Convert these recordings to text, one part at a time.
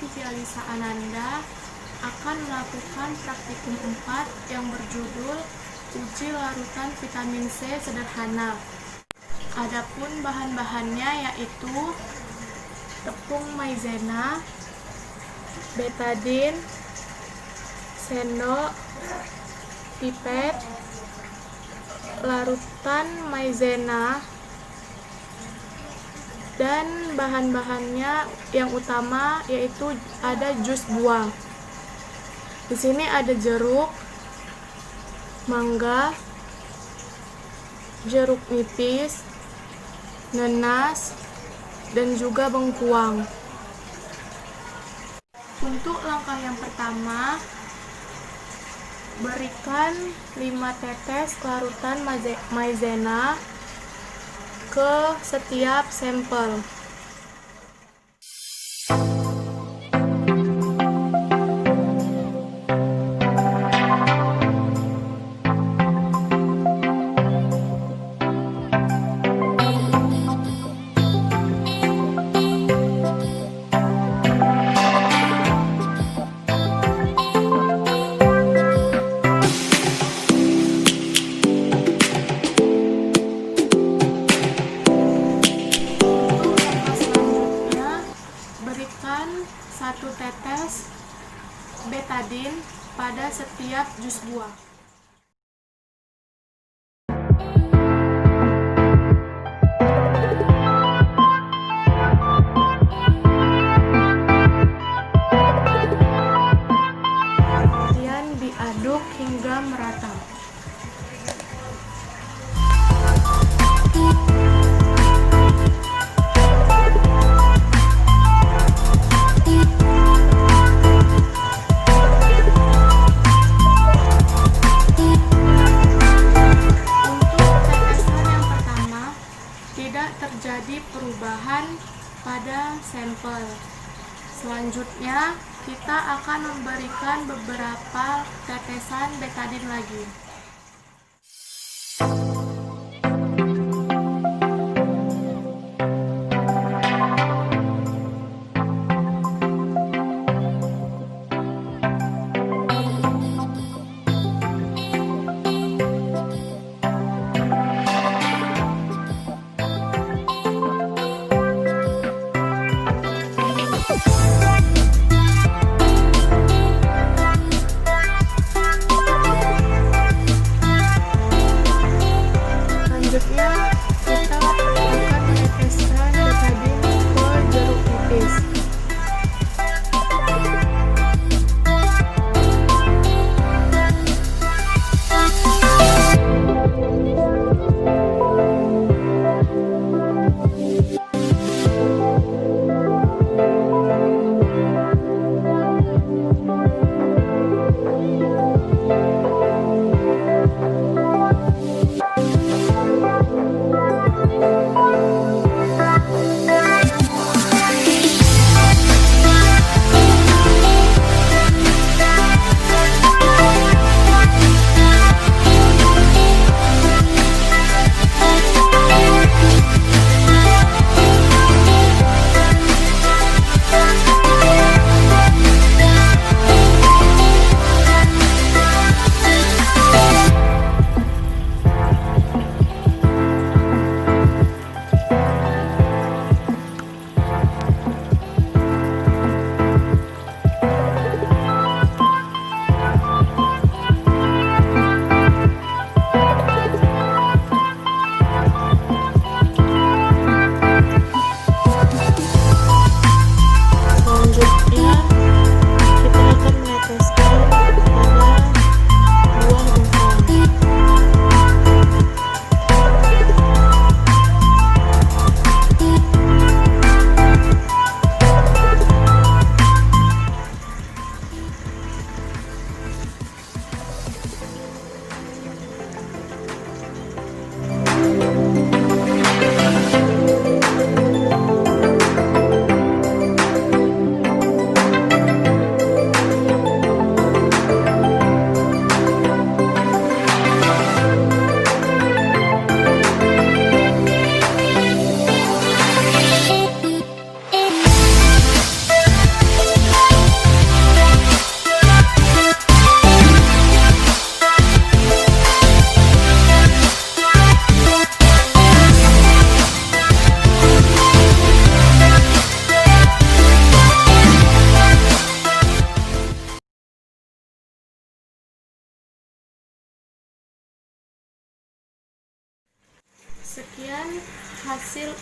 Vivialisa Ananda akan melakukan praktikum 4 yang berjudul Uji Larutan Vitamin C Sederhana. Adapun bahan-bahannya yaitu tepung maizena, betadine, sendok, pipet, larutan maizena, dan bahan-bahannya yang utama yaitu ada jus buah. Di sini ada jeruk, mangga, jeruk nipis, nanas, dan juga bengkuang. Untuk langkah yang pertama, berikan 5 tetes larutan maizena ke setiap sampel. Berikan 1 tetes betadine pada setiap jus buah. Kemudian diaduk hingga merata. Terjadi perubahan pada sampel. Selanjutnya, kita akan memberikan beberapa tetesan betadine lagi.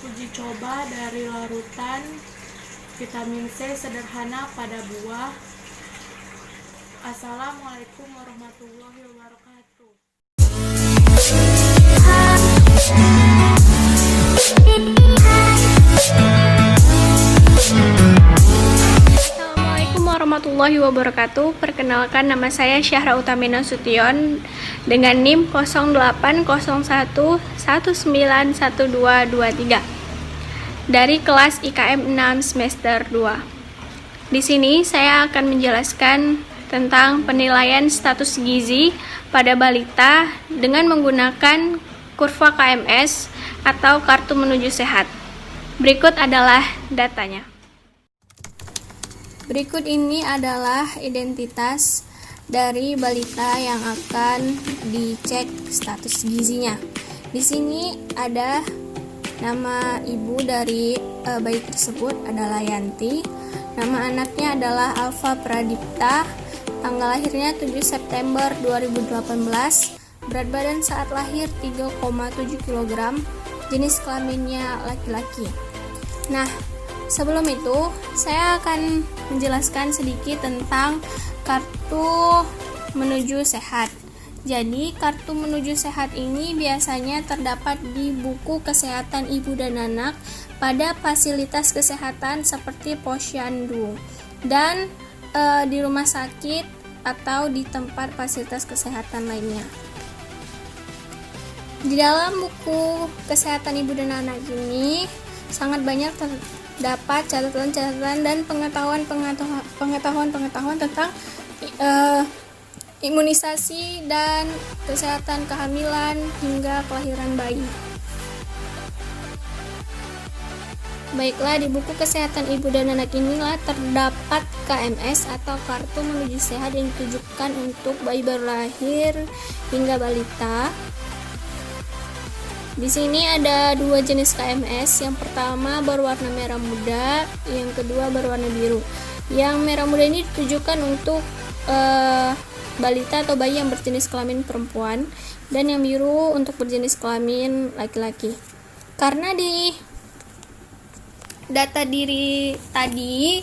uji coba dari larutan vitamin C sederhana pada buah. Assalamualaikum warahmatullahi wabarakatuh. Assalamualaikum warahmatullahi wabarakatuh. Perkenalkan, nama saya Syahra Utami Nasution dengan NIM 0801911223 dari kelas IKM 6 semester 2. Di sini saya akan menjelaskan tentang penilaian status gizi pada balita dengan menggunakan kurva KMS atau kartu menuju sehat. Berikut adalah datanya. Berikut ini adalah identitas dari balita yang akan dicek status gizinya. Di sini ada nama ibu dari bayi tersebut adalah Yanti. Nama anaknya adalah Alfa Pradipta. Tanggal lahirnya 7 September 2018. Berat badan saat lahir 3,7 kg. Jenis kelaminnya laki-laki. Nah, sebelum itu, saya akan menjelaskan sedikit tentang kartu menuju sehat. Jadi, kartu menuju sehat ini biasanya terdapat di buku kesehatan ibu dan anak pada fasilitas kesehatan seperti posyandu dan di rumah sakit atau di tempat fasilitas kesehatan lainnya. Di dalam buku kesehatan ibu dan anak ini sangat banyak terdapat catatan-catatan dan pengetahuan tentang imunisasi dan kesehatan kehamilan hingga kelahiran bayi. Baiklah, di buku kesehatan ibu dan anak inilah terdapat KMS atau kartu menuju sehat yang ditujukan untuk bayi baru lahir hingga balita. Di sini ada dua jenis KMS. Yang pertama berwarna merah muda, yang kedua berwarna biru. Yang merah muda ini ditujukan untuk balita atau bayi yang berjenis kelamin perempuan, dan yang biru untuk berjenis kelamin laki-laki. Karena di data diri tadi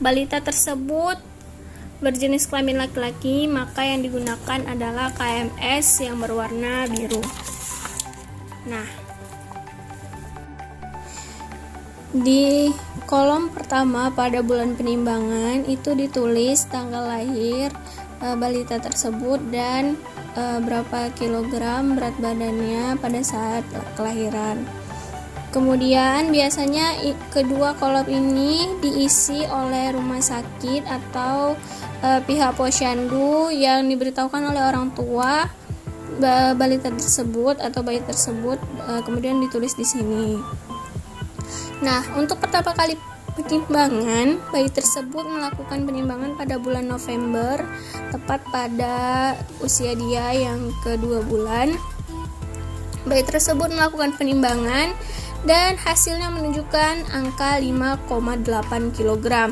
balita tersebut berjenis kelamin laki-laki, maka yang digunakan adalah KMS yang berwarna biru. Nah, di kolom pertama pada bulan penimbangan itu ditulis tanggal lahir balita tersebut dan berapa kilogram berat badannya pada saat kelahiran. Kemudian biasanya kedua kolom ini diisi oleh rumah sakit atau pihak posyandu yang diberitahukan oleh orang tua balita tersebut atau bayi tersebut, kemudian ditulis di sini. Nah, untuk pertama kali penimbangan, bayi tersebut melakukan penimbangan pada bulan November, tepat pada usia dia yang kedua bulan. Bayi tersebut melakukan penimbangan dan hasilnya menunjukkan angka 5,8 kg.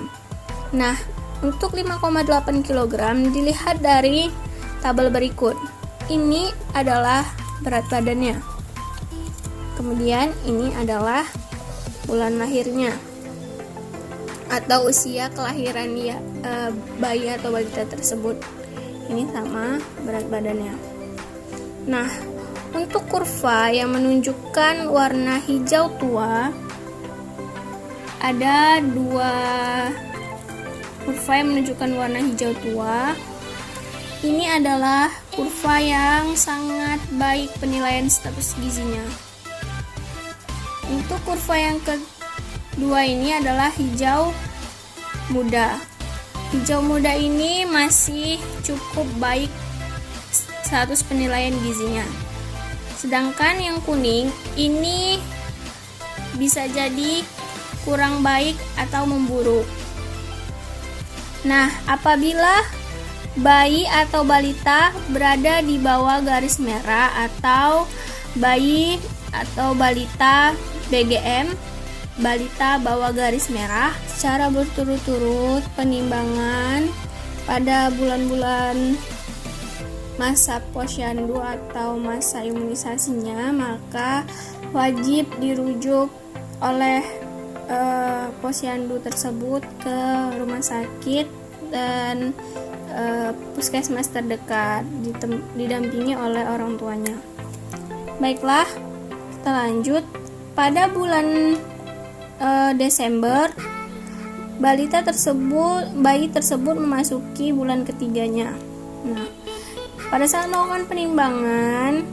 Nah, untuk 5,8 kg dilihat dari tabel berikut. Ini adalah berat badannya. Kemudian ini adalah bulan lahirnya atau usia kelahiran bayi atau balita tersebut. Ini sama berat badannya. Nah, untuk kurva yang menunjukkan warna hijau tua, ada dua kurva yang menunjukkan warna hijau tua. Ini adalah kurva yang sangat baik penilaian status gizinya. Untuk kurva yang kedua ini adalah hijau muda. Hijau muda ini masih cukup baik status penilaian gizinya. Sedangkan yang kuning ini bisa jadi kurang baik atau memburuk. Nah, apabila bayi atau balita berada di bawah garis merah atau bayi atau balita BGM, balita bawah garis merah, secara berturut-turut penimbangan pada bulan-bulan masa posyandu atau masa imunisasinya, maka wajib dirujuk oleh posyandu tersebut ke rumah sakit dan puskesmas terdekat, didampingi oleh orang tuanya. Baiklah, kita lanjut. Pada bulan Desember, bayi tersebut memasuki bulan ketiganya. Nah, pada saat melakukan penimbangan,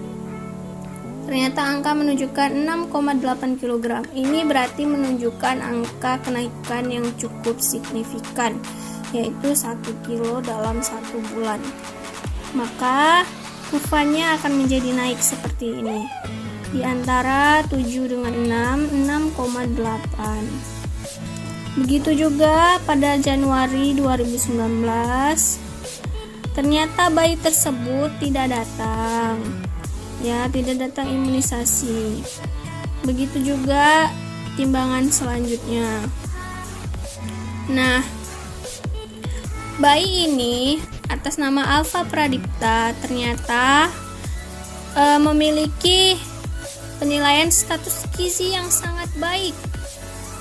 ternyata angka menunjukkan 6,8 kg. Ini berarti menunjukkan angka kenaikan yang cukup signifikan, yaitu 1 kilo dalam 1 bulan. Maka kurvanya akan menjadi naik seperti ini. Di antara 7 dengan 6, 6,8. Begitu juga pada Januari 2019, ternyata bayi tersebut tidak datang. Tidak datang imunisasi. Begitu juga timbangan selanjutnya. Nah, bayi ini atas nama Alfa Pradipta ternyata memiliki penilaian status gizi yang sangat baik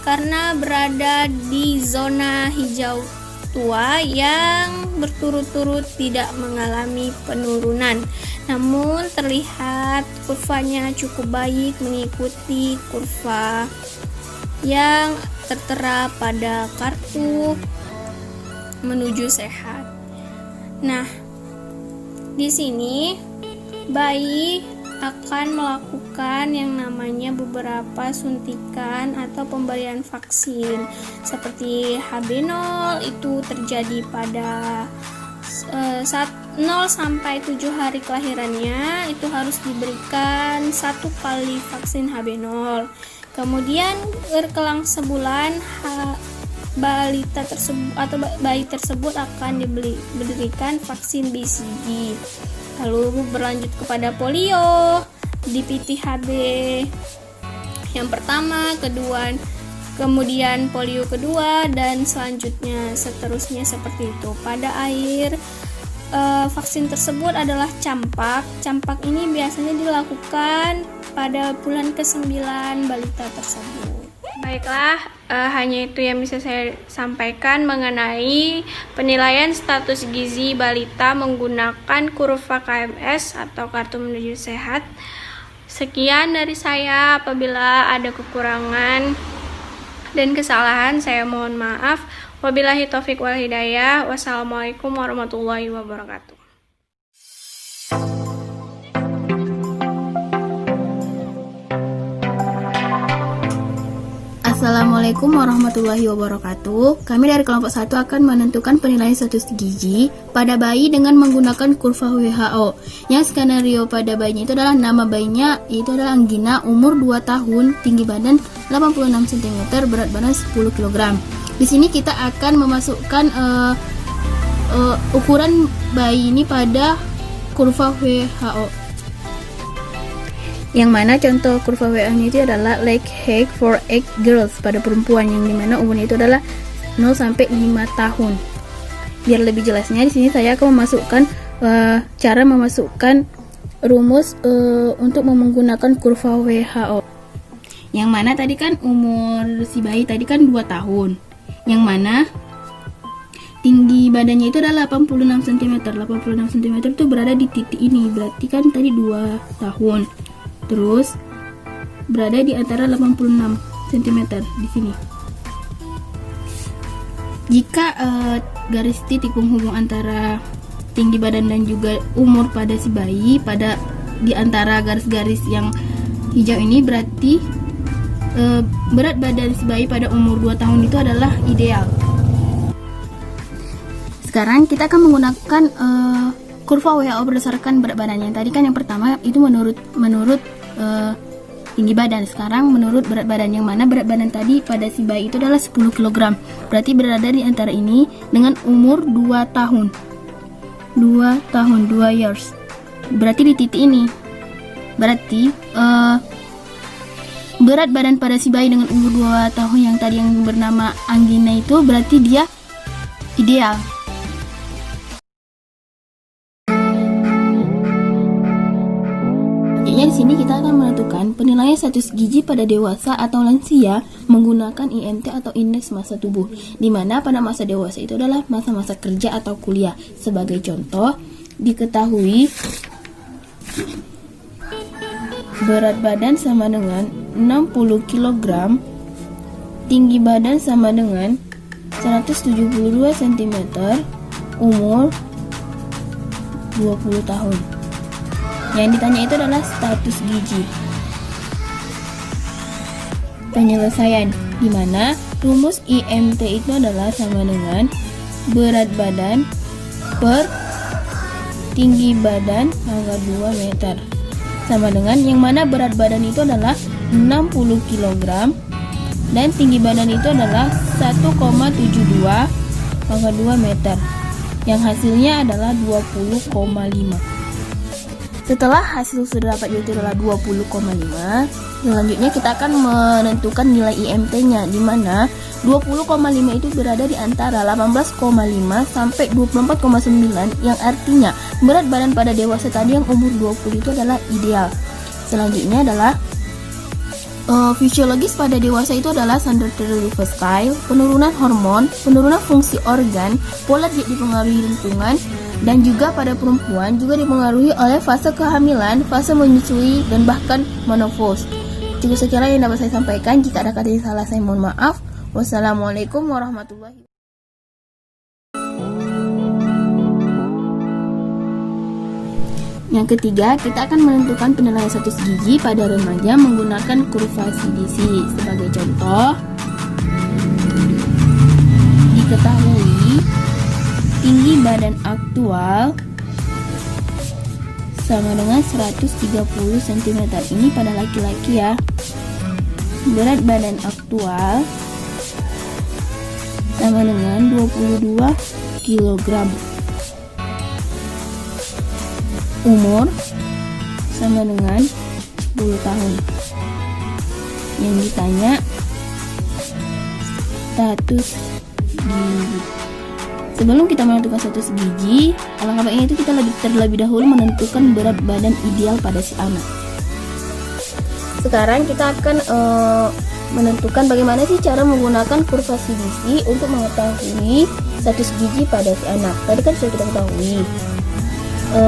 karena berada di zona hijau tua yang berturut-turut tidak mengalami penurunan. Namun terlihat kurvanya cukup baik mengikuti kurva yang tertera pada kartu menuju sehat. Nah, di sini bayi akan melakukan yang namanya beberapa suntikan atau pemberian vaksin seperti HB0. Itu terjadi pada 0 sampai 7 hari kelahirannya, itu harus diberikan 1 kali vaksin HB0. Kemudian berkelang sebulan balita tersebut atau bayi tersebut akan diberikan vaksin BCG. Lalu berlanjut kepada polio, DPT HB yang pertama, kedua, kemudian polio kedua, dan selanjutnya seterusnya seperti itu. Pada akhir vaksin tersebut adalah campak. Campak ini biasanya dilakukan pada bulan ke-9 balita tersebut. Baiklah, hanya itu yang bisa saya sampaikan mengenai penilaian status gizi balita menggunakan kurva KMS atau kartu menuju sehat. Sekian dari saya. Apabila ada kekurangan dan kesalahan, saya mohon maaf. Wabillahi taufik wal hidayah. Wassalamualaikum warahmatullahi wabarakatuh. Assalamualaikum warahmatullahi wabarakatuh. Kami dari kelompok 1 akan menentukan penilaian status gizi pada bayi dengan menggunakan kurva WHO. Yang skenario pada bayinya itu adalah nama bayinya itu adalah Anggina, umur 2 tahun, tinggi badan 86 cm, berat badan 10 kg. Di sini kita akan memasukkan ukuran bayi ini pada kurva WHO. Yang mana contoh kurva WHO itu adalah leg height for 8 girls pada perempuan, yang dimana umurnya itu adalah 0 sampai 5 tahun. Biar lebih jelasnya, di sini saya akan memasukkan cara memasukkan rumus untuk menggunakan kurva WHO. Yang mana tadi kan umur si bayi tadi kan 2 tahun. Yang mana tinggi badannya itu adalah 86 cm. 86 cm itu berada di titik ini, berarti kan tadi 2 tahun. Terus berada di antara 86 cm di sini. Jika garis titik penghubung antara tinggi badan dan juga umur pada si bayi pada di antara garis-garis yang hijau ini, berarti berat badan si bayi pada umur 2 tahun itu adalah ideal. Sekarang kita akan menggunakan kurva WHO berdasarkan berat badannya. Tadi kan yang pertama itu menurut tinggi badan. Sekarang menurut berat badan, yang mana berat badan tadi pada si bayi itu adalah 10 kg. Berarti berada di antara ini dengan umur 2 tahun. 2 tahun, 2 years. Berarti di titik ini. Berarti berat badan pada si bayi dengan umur 2 tahun yang tadi yang bernama Anggina itu berarti dia ideal. Selanjutnya di sini kita akan menentukan penilaian status gizi pada dewasa atau lansia menggunakan IMT atau indeks massa tubuh, di mana pada masa dewasa itu adalah masa-masa kerja atau kuliah. Sebagai contoh, diketahui berat badan sama dengan 60 kg, tinggi badan sama dengan 172 cm, umur 20 tahun. Yang ditanya itu adalah status gizi. Penyelesaian, di mana rumus IMT itu adalah sama dengan berat badan per tinggi badan pangkat 2 meter. Sama dengan yang mana berat badan itu adalah 60 kg dan tinggi badan itu adalah 1,72 pangkat 2 meter. Yang hasilnya adalah 20,5. Setelah hasil sudah dapat yaitu adalah 20,5, selanjutnya kita akan menentukan nilai IMT-nya, di mana 20,5 itu berada di antara 18,5 sampai 24,9, yang artinya berat badan pada dewasa tadi yang umur 20 itu adalah ideal. Selanjutnya adalah fisiologis pada dewasa itu adalah sedentary lifestyle, penurunan hormon, penurunan fungsi organ, pola diet dipengaruhi lingkungan, dan juga pada perempuan juga dipengaruhi oleh fase kehamilan, fase menyusui, dan bahkan menopause. Cukup sekian yang dapat saya sampaikan. Jika ada kata yang salah saya mohon maaf. Wassalamualaikum warahmatullahi wabarakatuh. Yang ketiga, kita akan menentukan penilaian status gizi pada remaja menggunakan kurva CDC. Sebagai contoh, diketahui tinggi badan aktual sama dengan 130 cm. Ini pada laki-laki ya. Berat badan aktual sama dengan 22 kg. Umur sama dengan 10 tahun. Yang ditanya status gizi. Sebelum kita menentukan status gizi, alangkah baiknya itu kita terlebih dahulu menentukan berat badan ideal pada si anak. Sekarang kita akan menentukan bagaimana sih cara menggunakan kurva CDC untuk mengetahui status gizi pada si anak. Tadi kan sudah kita ketahui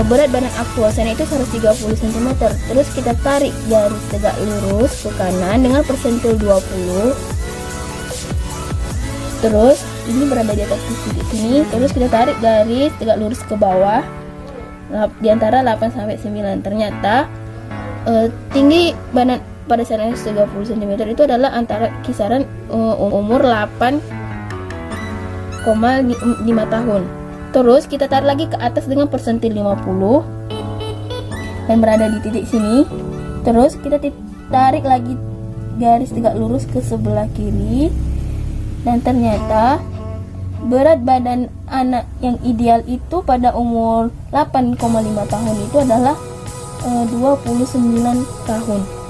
berat badan aktual sana itu 130 cm. Terus kita tarik garis tegak lurus ke kanan dengan persentil 20. Terus ini berada di atas sisi di sini. Terus kita tarik garis tegak lurus ke bawah di antara 8 sampai 9. Ternyata tinggi badan pada sana 30 cm itu adalah antara kisaran umur 8,5 tahun. Terus kita tarik lagi ke atas dengan persentil 50 dan berada di titik sini. Terus kita tarik lagi garis tegak lurus ke sebelah kiri, dan ternyata berat badan anak yang ideal itu pada umur 8,5 tahun itu adalah 29 tahun.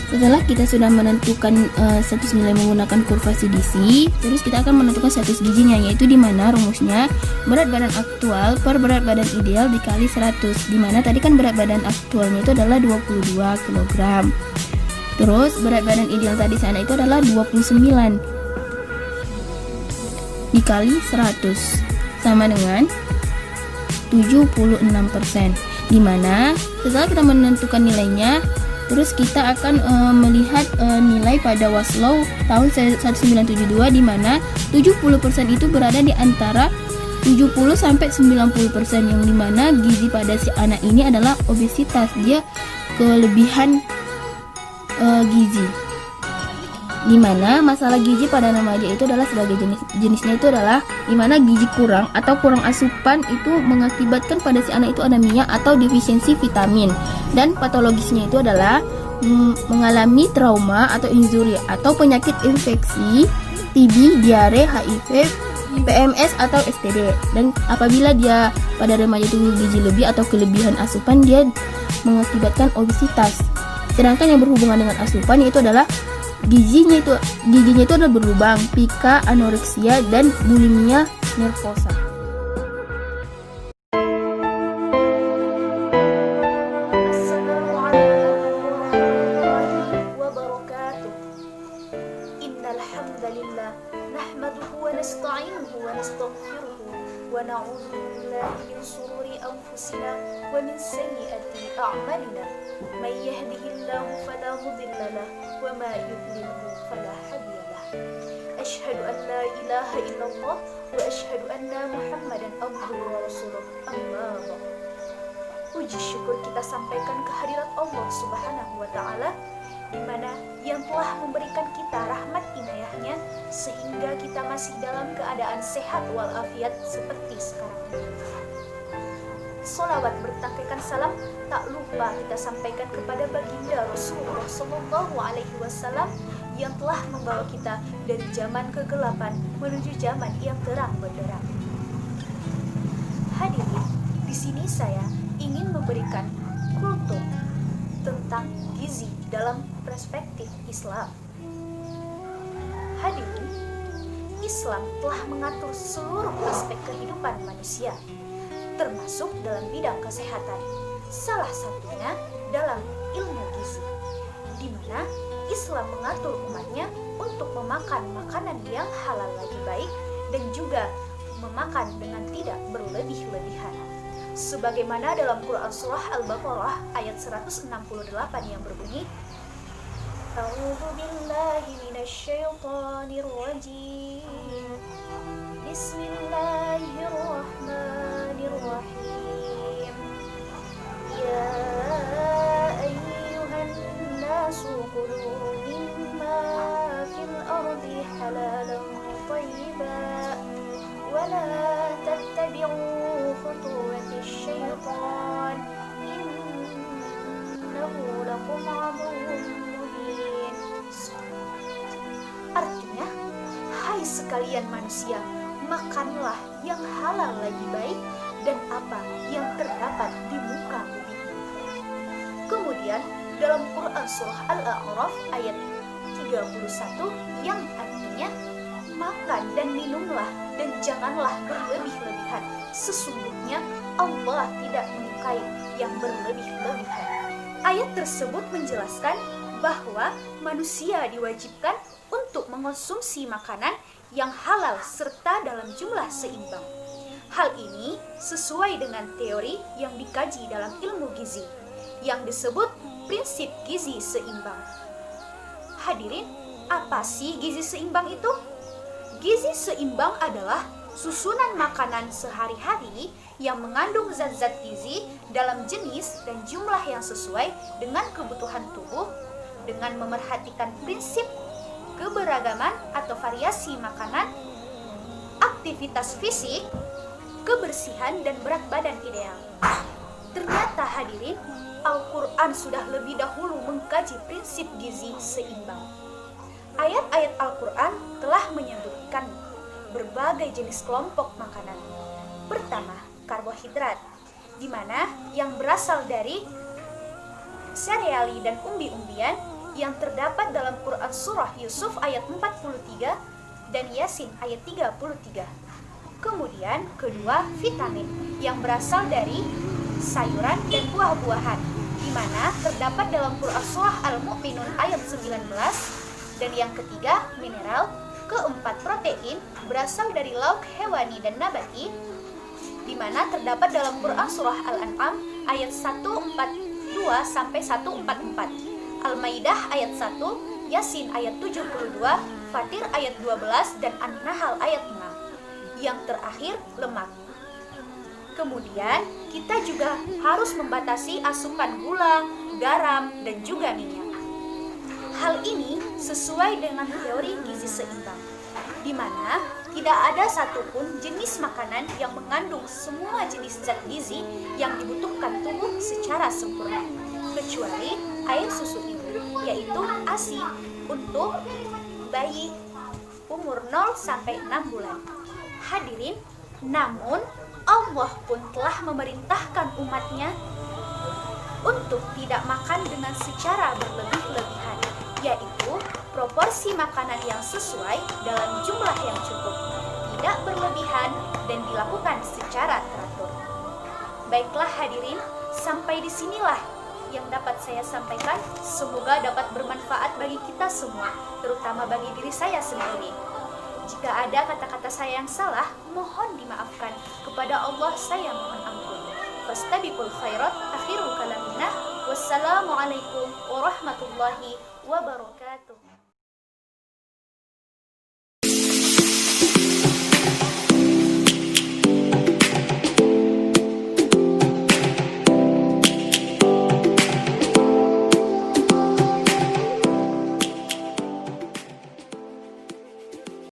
Setelah kita sudah menentukan status nilai menggunakan kurva CDC, terus kita akan menentukan status gizinya, yaitu di mana rumusnya berat badan aktual per berat badan ideal dikali 100, di mana tadi kan berat badan aktualnya itu adalah 22 kg. Terus berat badan ideal tadi sana itu adalah 29 dikali 100 sama dengan 76%, di mana setelah kita menentukan nilainya, terus kita akan melihat nilai pada Waslow tahun 1972, di mana 70% itu berada di antara 70 sampai 90%, yang dimana gizi pada si anak ini adalah obesitas, dia kelebihan gizi. Dimana masalah gizi pada remaja itu adalah sebagai jenisnya itu adalah dimana gizi kurang atau kurang asupan itu mengakibatkan pada si anak itu anemia atau defisiensi vitamin, dan patologisnya itu adalah mengalami trauma atau injury atau penyakit infeksi, TB, diare, HIV, PMS atau STD. Dan apabila dia pada remaja itu gizi lebih atau kelebihan asupan, dia mengakibatkan obesitas. Sedangkan yang berhubungan dengan asupan itu adalah gizinya itu adalah berlubang, pika, anoreksia, dan bulimia nervosa. الحمد لله نحمده ونستعينه ونستغفره ونعوذ بالله من شرور أنفسنا ومن سيئات أعمالنا من يهده الله فلا مضل له وما يضلله فلا هادي له أشهد أن لا إله إلا الله وأشهد أن محمدا عبده ورسوله أما بعد. Puji syukur kita sampaikan kehadirat Allah Subhanahu wa Ta'ala, di mana yang telah memberikan kita rahmat inayahnya sehingga kita masih dalam keadaan sehat walafiat seperti sekarang ini. Sholawat bertangkaikan salam tak lupa kita sampaikan kepada baginda Rasulullah Sallallahu Alaihi Wasallam yang telah membawa kita dari zaman kegelapan menuju zaman yang terang benderang. Hadirin, di sini saya ingin memberikan kultur tentang gizi dalam perspektif Islam. Hadirin, Islam telah mengatur seluruh aspek kehidupan manusia, termasuk dalam bidang kesehatan. Salah satunya dalam ilmu gizi, di mana Islam mengatur umatnya untuk memakan makanan yang halal lagi baik dan juga memakan dengan tidak berlebih-lebihan. Sebagaimana dalam Quran Surah Al-Baqarah ayat 168 yang berbunyi, A'udzu billahi minasyaitonir rajim. Bismillahirrahmanirrahim. Ya ayyuhan nasu kulu mimma fil ardi halalan thayyiban wa la tattabi'u khutuwati syaitan innahu lakum aduwwun mubin. Artinya, hai sekalian manusia, makanlah yang halal lagi baik dan apa yang terdapat di muka bumi. Kemudian dalam Quran Surah Al-A'raf ayat 31 yang artinya, makan dan minumlah dan janganlah berlebih-lebihan. Sesungguhnya Allah tidak menyukai yang berlebih-lebihan. Ayat tersebut menjelaskan bahwa manusia diwajibkan untuk mengonsumsi makanan yang halal serta dalam jumlah seimbang. Hal ini sesuai dengan teori yang dikaji dalam ilmu gizi yang disebut prinsip gizi seimbang. Hadirin, apa sih gizi seimbang itu? Gizi seimbang adalah susunan makanan sehari-hari yang mengandung zat-zat gizi dalam jenis dan jumlah yang sesuai dengan kebutuhan tubuh dengan memerhatikan prinsip keberagaman atau variasi makanan, aktivitas fisik, kebersihan, dan berat badan ideal. Ternyata hadirin, Al-Quran sudah lebih dahulu mengkaji prinsip gizi seimbang. Ayat-ayat Al-Quran telah menyebutkan berbagai jenis kelompok makanan. Pertama, karbohidrat, di mana yang berasal dari sereali dan umbi-umbian yang terdapat dalam Quran Surah Yusuf ayat 43 dan Yasin ayat 33. Kemudian kedua, vitamin yang berasal dari sayuran dan buah-buahan, di mana terdapat dalam Quran Surah Al-Mu'minun ayat 19. Dan yang ketiga, mineral. Keempat, protein berasal dari lauk hewani dan nabati, di mana terdapat dalam Quran Surah Al-An'am ayat 142 sampai 144, Al-Maidah ayat 1, Yasin ayat 72, Fatir ayat 12, dan An-Nahl ayat 6. Yang terakhir, lemak. Kemudian kita juga harus membatasi asupan gula, garam, dan juga minyak. Hal ini sesuai dengan teori gizi seimbang, di mana tidak ada satupun jenis makanan yang mengandung semua jenis zat gizi yang dibutuhkan tubuh secara sempurna, kecuali air susu ibu, yaitu ASI untuk bayi umur 0 sampai 6 bulan. Hadirin, namun Allah pun telah memerintahkan umatnya untuk tidak makan dengan secara berlebih-lebihan, yaitu proporsi makanan yang sesuai dalam jumlah yang cukup, tidak berlebihan, dan dilakukan secara teratur. Baiklah hadirin, sampai disinilah yang dapat saya sampaikan. Semoga dapat bermanfaat bagi kita semua, terutama bagi diri saya sendiri. Jika ada kata-kata saya yang salah, mohon dimaafkan. Kepada Allah saya mohon ampun. Fastabiqul khairat, akhirul kalamina. Wassalamualaikum warahmatullahi wabarakatuh.